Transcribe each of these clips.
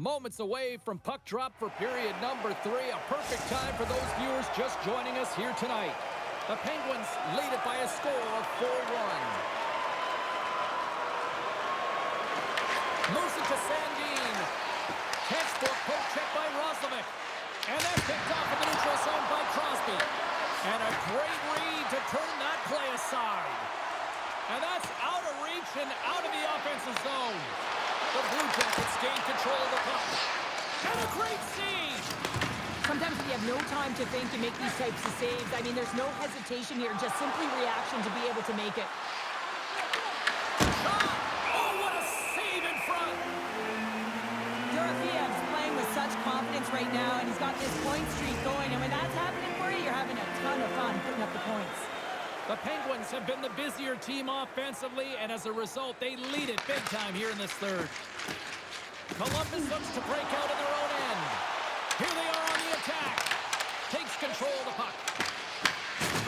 Moments away from puck drop for period number 3. A perfect time for those viewers just joining us here tonight. The Penguins lead it by a score of 4-1. Moves it to Sandin. Textbook poke check by Roslovic. And that's picked off in the neutral zone by Crosby. And a great read to turn that play aside. And that's out of reach and out of the offensive zone. The Blue Jackets gain control of the puck. And a great save! Sometimes when you have no time to think, you make these types of saves. I mean, there's no hesitation here, just simply reaction to be able to make it. Shot! Oh, what a save in front! Dorofeev's playing with such confidence right now, and he's got this point streak going. And when that's happening for you, you're having a ton of fun putting up the points. The Penguins have been the busier team offensively, and as a result, they lead it big time here in this third. Columbus looks to break out in their own end. Here they are on the attack. Takes control of the puck.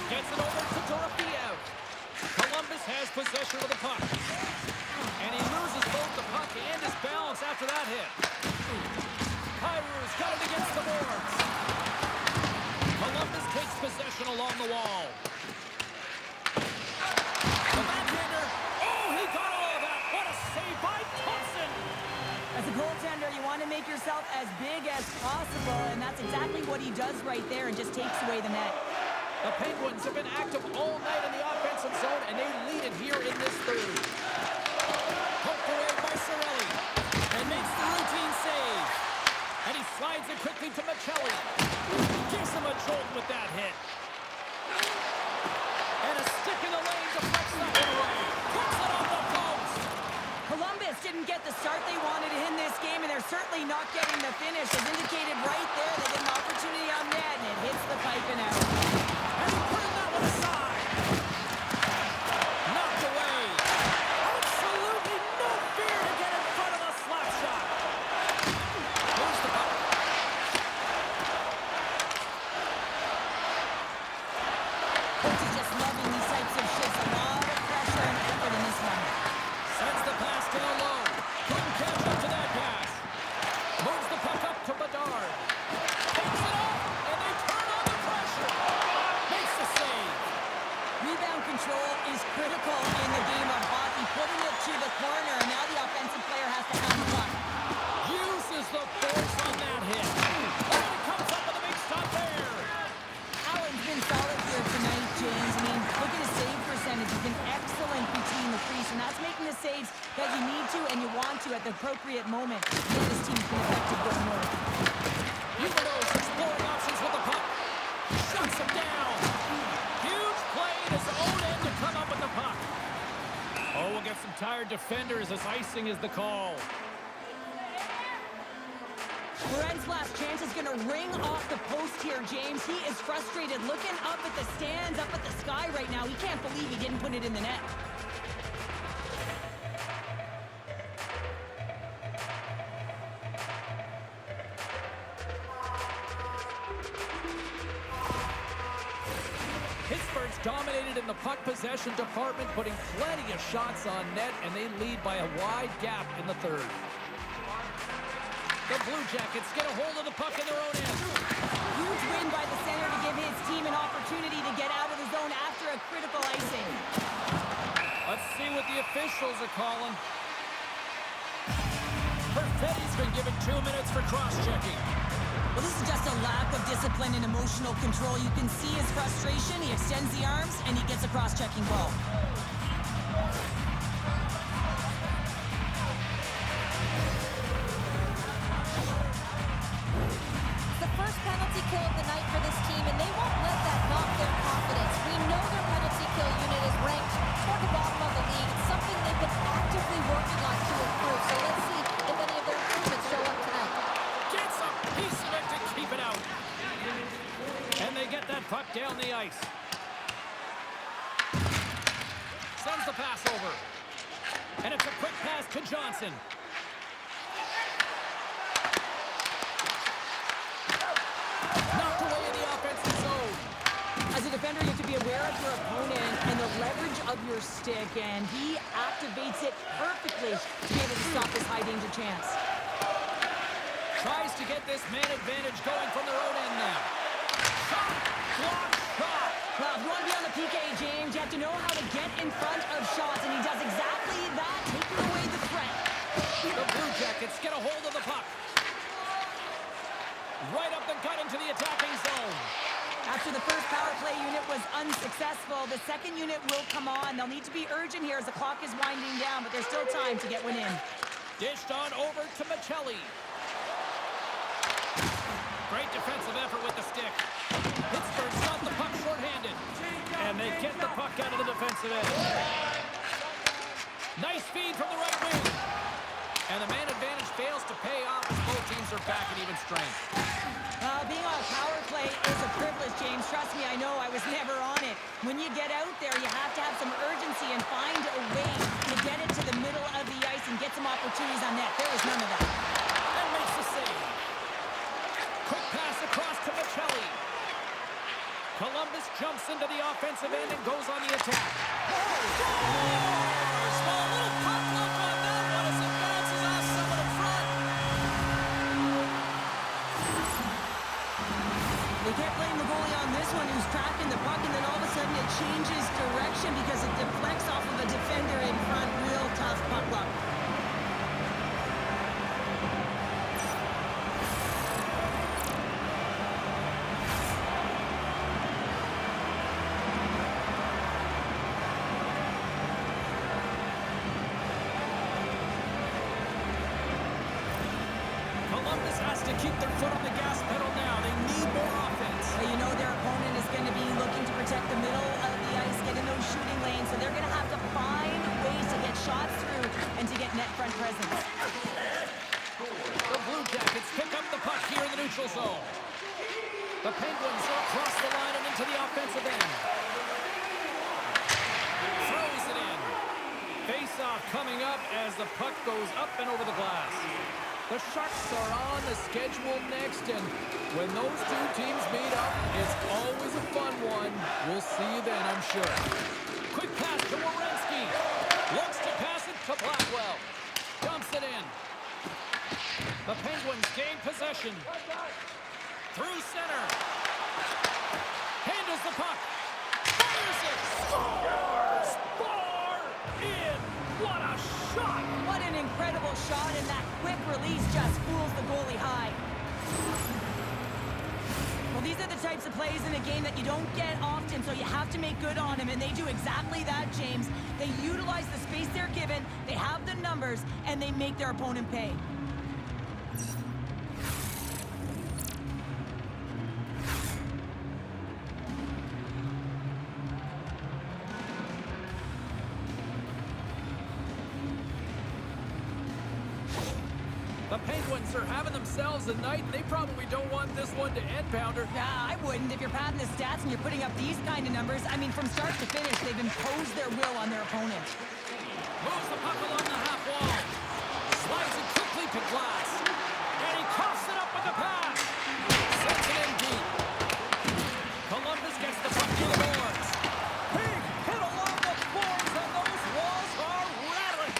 Gets it over to Dorofeev. Columbus has possession of the puck. And he loses both the puck and his balance after that hit. Kyrou's got it against the boards. Columbus takes possession along the wall. The backhander. Oh, he got all of that. What a save by Thompson. As a goaltender, you want to make yourself as big as possible, and that's exactly what he does right there and just takes away the net. The Penguins have been active all night in the offensive zone, and they lead it here in this third. Poked away by Cirelli, and makes the routine save. And he slides it quickly to Michelli. Gives him a jolt with that hit. And a stick in the lane deflects that one away. Puts it off the post. Columbus didn't get the start they wanted in this game, and they're certainly not getting the finish. As indicated right there, they get an opportunity on net, and it hits the pipe and out. And he put that one aside. Knocked away. Absolutely no fear to get in front of a slap shot. Moves the puck. Coach is just loving these types of shifts. A lot of pressure and effort in this one. Sends the pass to the low. Couldn't catch up to that pass. Moves the puck up to Bedard. Takes it off, and they turn on the pressure. Makes the save. Rebound control is critical in the game of hockey. Putting it to the corner, and now the offensive player has to have the puck. Uses the force on that hit. And it comes up with a big stop there. Allen's been solid here tonight, James. I mean, look at his save percentage. He's been excellent between the crease, and that's making the saves that you need to and you want to at the appropriate moment. Make this team's been effective going north. Huberdeau's exploring options with the puck. Shuts him down. Huge play in his own end to come up with the puck. Oh, we'll get some tired defenders as icing is the call. Loren's last chance is going to ring off the post here, James. He is frustrated, looking up at the stands, up at the sky right now. He can't believe he didn't put it in the net. Pittsburgh's dominated in the puck possession department, putting plenty of shots on net, and they lead by a wide gap in the third. The Blue Jackets get a hold of the puck in their own end. Huge win by the center to give his team an opportunity to get out of the zone after a critical icing. Let's see what the officials are calling. Perfetti's been given 2 minutes for cross-checking. Well, this is just a lack of discipline and emotional control. You can see his frustration. He extends the arms, and he gets a cross-checking ball. The first penalty kill of the night for this team, and they won't let that knock their confidence. We know their penalty kill unit is ranked toward the bottom of the league. It's something they've been actively working on to improve. So let's see if any of their improvements show up tonight. Gets a piece of it to keep it out. And they get that puck down the ice. Sends the pass over. And it's a quick pass to Johnson. Knocked away in the offensive zone. As a defender, you have to be aware of your opponent and the leverage of your stick, and he activates it perfectly to be able to stop this high-danger chance. Tries to get this man advantage going from their own end now. Shot! Block shot! Well, if you want to be on the PK, James, you have to know how to get in front of shots, and he does exactly that, taking away the threat. The Blue Jackets get a hold of the puck. Right up the gut into the attacking zone. After the first power play unit was unsuccessful, the second unit will come on. They'll need to be urgent here as the clock is winding down, but there's still time to get one in. Dished on over to Michelli. Great defensive effort with the stick. Pittsburgh's got the puck shorthanded. And they get the puck out of the defensive end. Nice feed from the right wing. And the man advantage fails to pay off as both teams are back at even strength. Being on a power play is a privilege, James. Trust me, I know. I was never on it. When you get out there, you have to have some urgency and find a way to get it to the middle of the ice and get some opportunities on net. There was none of that. And makes the save. Quick pass across to Michelli. Columbus jumps into the offensive end and goes on the attack. Scores! Well, a little pop luck on that one as it bounces off someone in front. They can't blame the goalie on this one who's tracking the puck, and then all of a sudden it changes direction because it deflects off of a defender in front. Real tough puck luck. Columbus has to keep their foot on the gas pedal now. They need more offense. Well, you know their opponent is going to be looking to protect the middle of the ice, get in those shooting lanes, so they're going to have to find ways to get shots through and to get net front presence. The Blue Jackets pick up the puck here in the neutral zone. The Penguins are across the line and into the offensive end. Throws it in. Face-off coming up as the puck goes up and over the glass. The Sharks are on the schedule next, and when those two teams meet up, it's always a fun one. We'll see you then, I'm sure. Quick pass to Werenski. Looks to pass it to Blackwell. Dumps it in. The Penguins gain possession. Through center. Handles the puck. Fires it. Scores! Bar in. What a shot! What an incredible shot, and that quick release just fools the goalie high. Well, these are the types of plays in a game that you don't get often, so you have to make good on them, and they do exactly that, James. They utilize the space they're given, they have the numbers, and they make their opponent pay. The Penguins are having themselves a night, and they probably don't want this one to end, Pounder. Nah, I wouldn't. If you're padding the stats and you're putting up these kind of numbers, I mean, from start to finish, they've imposed their will on their opponent. Moves the puck along the half wall. Slides it quickly to glass. And he coughs it up with the pass. Sends it in deep. Columbus gets the puck to the boards. Big hit along the boards, and those walls are rattling.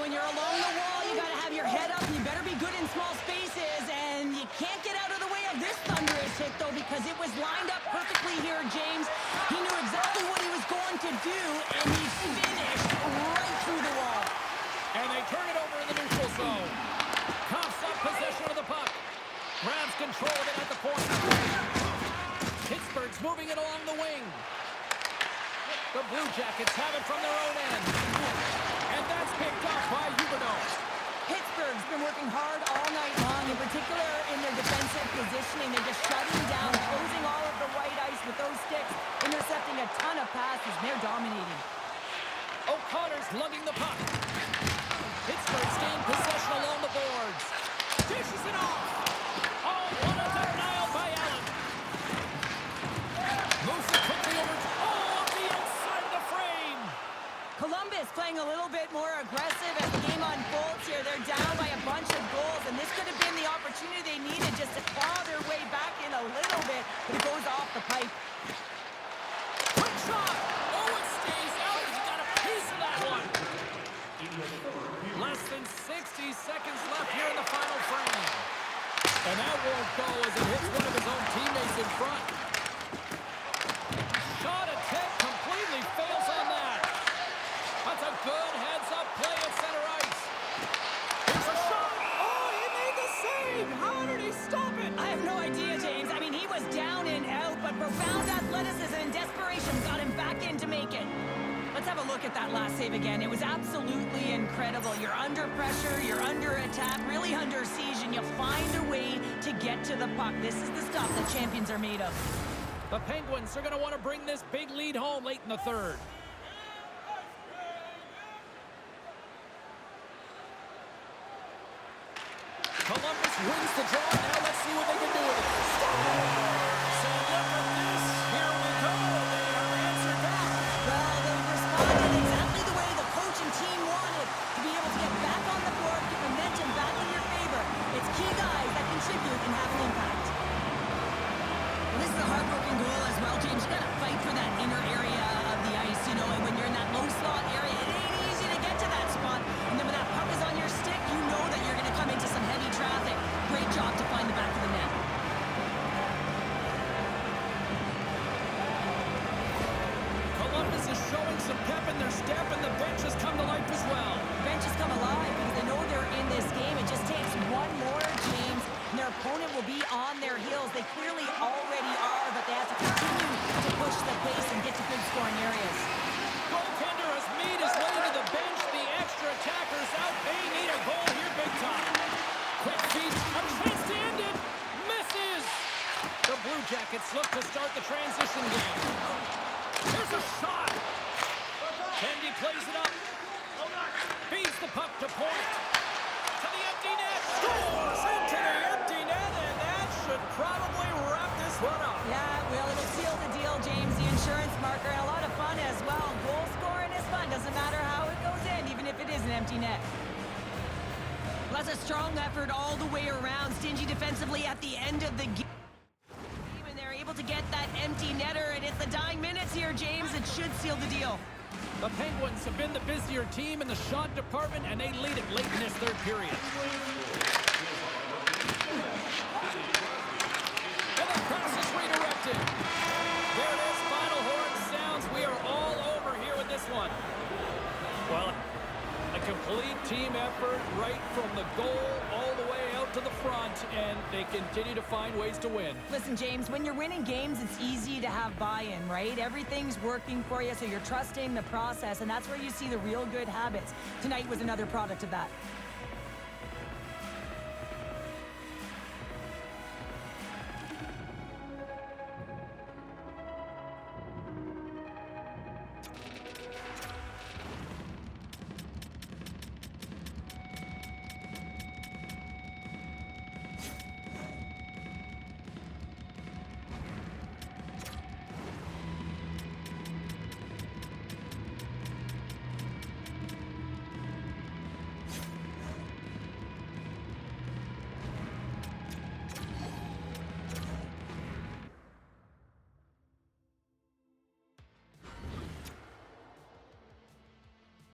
When you're along the wall, you got to have your head up, and you better be good in small spaces, and you can't get out of the way of this thunderous hit, though, because it was lined up perfectly here, James. He knew exactly what he was going to do, and he finished right through the wall. And they turn it over in the neutral zone. Coughs up possession of the puck. Grabs control of it at the point. Pittsburgh's moving it along the wing. The Blue Jackets have it from their own end. And that's picked off by Huberdeau. Pittsburgh's been working hard all night long, in particular in their defensive positioning. They're just shutting down, closing all of the white ice with those sticks, intercepting a ton of passes, and they're dominating. O'Connor's lugging the puck. Pittsburgh's gained possession along the boards. Dishes it off. Oh, what a denial by Allen. Moves it quickly over to the outside of the frame. Columbus playing a little bit more aggressive as the game unfolds here. They're down by a bunch of goals, and this could have been the opportunity they needed just to claw their way back in a little bit, but it goes off the pipe. Quick shot. Oh, it stays out. He's got a piece of that one. Less than 60 seconds left here in the final frame. at that last save again. It was absolutely incredible. You're under pressure, you're under attack, really under siege, and you find a way to get to the puck. This is the stuff that champions are made of. The Penguins are going to want to bring this big lead home late in the third. Columbus wins the draw. Now let's see what they can do with it. So look at this. Here we go. They are answered back. Well, they responded exactly the way the coach and team wanted, to be able to get back on the board, get momentum back in your favor. It's key guys that contribute and have an impact. Well, this is a hard-working goal as well, James. You got to fight for that inner area of the ice, you know, and when you're in that low slot area, it ain't easy to get to that spot. And then when that puck is on your stick, you know that you're going to come into some heavy traffic. Great job to find the back of the net. Columbus is showing some pep in their step, and the bench has come to life as well. Bench has come alive because they know they're in this game. It just takes one more, James, and their opponent will be on their heels. They clearly already are, but they have to continue to push the pace and get to good scoring areas. Goaltender has made his way to the bench. The extra attackers out. They need a goal here big time. Quick feed. A chance to end it. Misses. The Blue Jackets look to start the transition game. Here's a shot. Kendi plays it up. Feeds the puck to point. To the empty net. Scores into the empty net, and that should probably wrap this one up. Yeah, well, it'll seal the deal, James. The insurance marker, and a lot of fun as well. Goal scoring is fun. Doesn't matter how it goes in, even if it is an empty net. Well, that's a strong effort all the way around. Stingy defensively at the end of the game. And they're able to get that empty netter, and it's the dying minutes here, James. It should seal the deal. The Penguins have been the busier team in the shot department, and they lead it late in this third period. And the pass is redirected. There it is. Final horn sounds. We are all over here with this one. Well, a complete team effort right from the goal all the way out to the front, and they continue to find ways to win. Listen, James, when you're winning games, it's easy to have buy-in, right? Everything's working for you, so you're trusting the process, and that's where you see the real good habits. Tonight was another product of that.